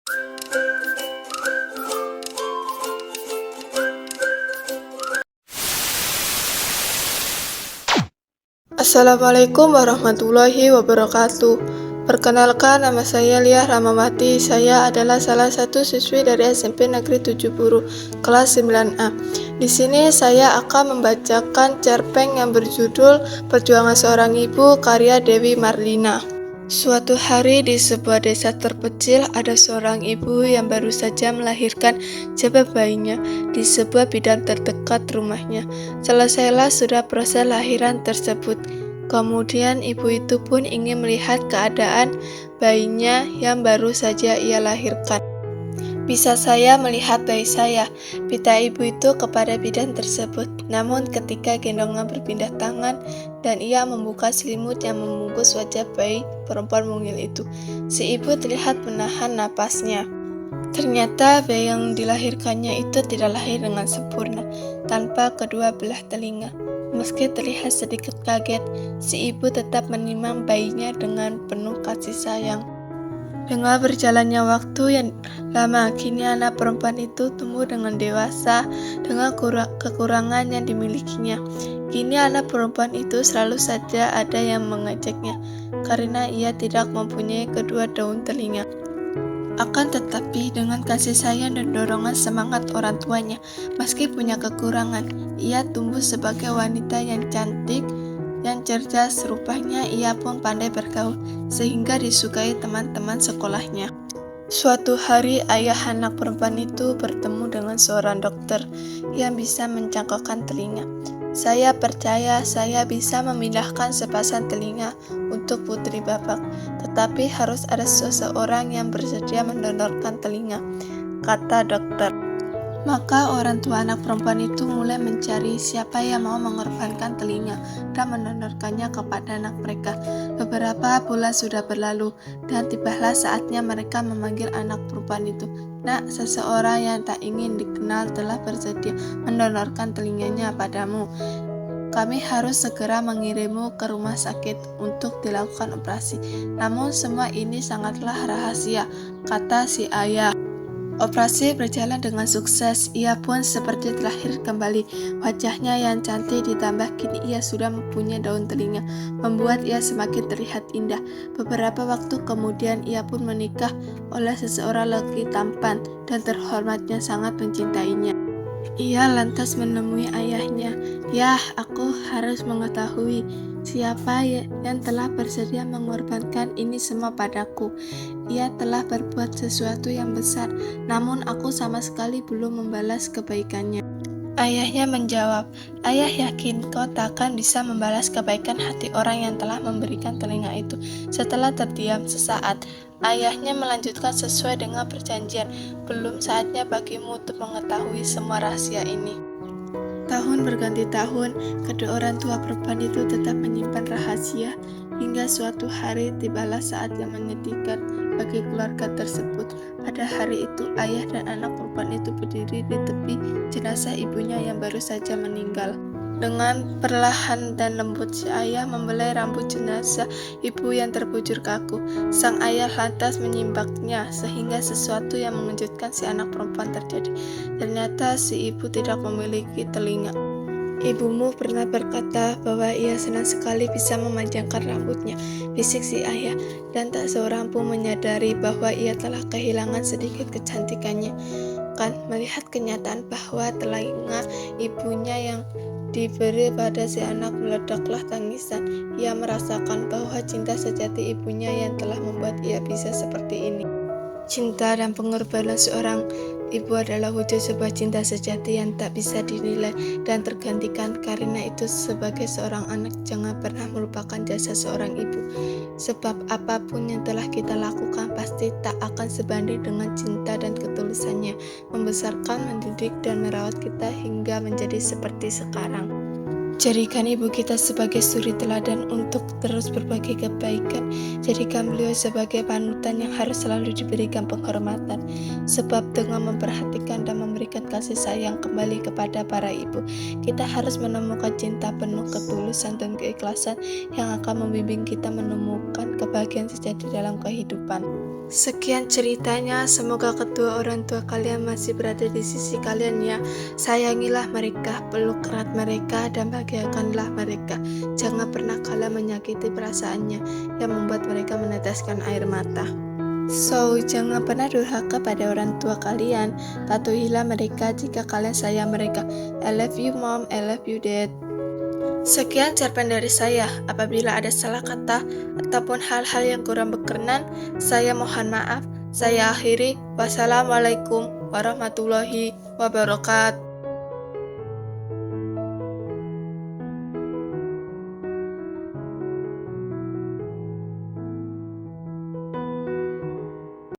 Assalamualaikum warahmatullahi wabarakatuh. Perkenalkan, nama saya Lia Ramawati. Saya adalah salah satu siswi dari SMP Negeri 7 Buru, kelas 9A. Di sini saya akan membacakan cerpen yang berjudul Perjuangan Seorang Ibu karya Dewi Marlina. Suatu hari di sebuah desa terpencil ada seorang ibu yang baru saja melahirkan jabat bayinya di sebuah bidan terdekat rumahnya. Selesailah sudah proses lahiran tersebut. Kemudian ibu itu pun ingin melihat keadaan bayinya yang baru saja ia lahirkan. "Bisa saya melihat bayi saya?" pinta ibu itu kepada bidan tersebut. Namun ketika gendongan berpindah tangan dan ia membuka selimut yang membungkus wajah bayi perempuan mungil itu, si ibu terlihat menahan napasnya. Ternyata bayi yang dilahirkannya itu tidak lahir dengan sempurna, tanpa kedua belah telinga. Meski terlihat sedikit kaget, si ibu tetap menimang bayinya dengan penuh kasih sayang. Dengan berjalannya waktu yang lama, kini anak perempuan itu tumbuh dengan dewasa dengan kekurangan yang dimilikinya. Kini anak perempuan itu selalu saja ada yang mengejaknya karena ia tidak mempunyai kedua daun telinga. Akan tetapi dengan kasih sayang dan dorongan semangat orang tuanya, meski punya kekurangan, ia tumbuh sebagai wanita yang cantik, yang cerdas. Rupanya ia pun pandai bergaul, sehingga disukai teman-teman sekolahnya. Suatu hari ayah anak perempuan itu bertemu dengan seorang dokter yang bisa mencangkokkan telinga. "Saya percaya saya bisa memindahkan sepasang telinga untuk putri Bapak, tetapi harus ada seseorang yang bersedia mendonorkan telinga," kata dokter. Maka orang tua anak perempuan itu mulai mencari siapa yang mau mengorbankan telinga dan mendonorkannya kepada anak mereka. Beberapa bulan sudah berlalu dan tibalah saatnya mereka memanggil anak perempuan itu. "Nak, seseorang yang tak ingin dikenal telah bersedia mendonorkan telinganya padamu. Kami harus segera mengirimmu ke rumah sakit untuk dilakukan operasi. Namun semua ini sangatlah rahasia," kata si ayah. Operasi berjalan dengan sukses. Ia pun seperti terlahir kembali. Wajahnya yang cantik ditambah kini ia sudah mempunyai daun telinga, membuat ia semakin terlihat indah. Beberapa waktu kemudian ia pun menikah oleh seseorang lelaki tampan dan terhormatnya sangat mencintainya. Ia lantas menemui ayahnya. "Yah, aku harus mengetahui siapa yang telah bersedia mengorbankan ini semua padaku. Ia telah berbuat sesuatu yang besar, namun aku sama sekali belum membalas kebaikannya." Ayahnya menjawab, "Ayah yakin kau takkan bisa membalas kebaikan hati orang yang telah memberikan telinga itu." Setelah terdiam sesaat, ayahnya melanjutkan, "Sesuai dengan perjanjian, belum saatnya bagimu untuk mengetahui semua rahasia ini." Tahun berganti tahun, kedua orang tua perempuan itu tetap menyimpan rahasia, hingga suatu hari tibalah saat yang menyedihkan bagi keluarga tersebut. Pada hari itu, ayah dan anak perempuan itu berdiri di tepi jenazah ibunya yang baru saja meninggal. Dengan perlahan dan lembut, si ayah membelai rambut jenazah ibu yang terbujur kaku. Sang ayah lantas menyimbaknya, sehingga sesuatu yang mengejutkan si anak perempuan terjadi. Ternyata si ibu tidak memiliki telinga. "Ibumu pernah berkata bahwa ia senang sekali bisa memanjangkan rambutnya," bisik si ayah, "dan tak seorang pun menyadari bahwa ia telah kehilangan sedikit kecantikannya. Kan melihat kenyataan bahwa telinga ibunya yang diberi pada si anak, meledaklah tangisan. Ia merasakan bahwa cinta sejati ibunya yang telah membuat ia bisa seperti ini. Cinta dan pengorbanan seorang ibu adalah wujud sebuah cinta sejati yang tak bisa dinilai dan tergantikan. Karena itu, sebagai seorang anak, jangan pernah melupakan jasa seorang ibu. Sebab apapun yang telah kita lakukan pasti tak akan sebanding dengan cinta dan ketulusannya membesarkan, mendidik, dan merawat kita hingga menjadi seperti sekarang. Jadikan ibu kita sebagai suri teladan untuk terus berbagi kebaikan. Jadikan beliau sebagai panutan yang harus selalu diberikan penghormatan. Sebab dengan memperhatikan dan memberikan kasih sayang kembali kepada para ibu, kita harus menemukan cinta penuh ketulusan dan keikhlasan yang akan membimbing kita menemukan kebahagiaan sejati dalam kehidupan. Sekian ceritanya, semoga kedua orang tua kalian masih berada di sisi kalian ya. Sayangilah mereka, peluk erat mereka, dan bahagiakanlah mereka. Jangan pernah kalian menyakiti perasaannya yang membuat mereka meneteskan air mata. So, jangan pernah durhaka pada orang tua kalian. Patuhilah mereka jika kalian sayang mereka. I love you mom, I love you dad. Sekian cerpen dari saya. Apabila ada salah kata ataupun hal-hal yang kurang berkenan, saya mohon maaf. Saya akhiri. Wassalamualaikum warahmatullahi wabarakatuh.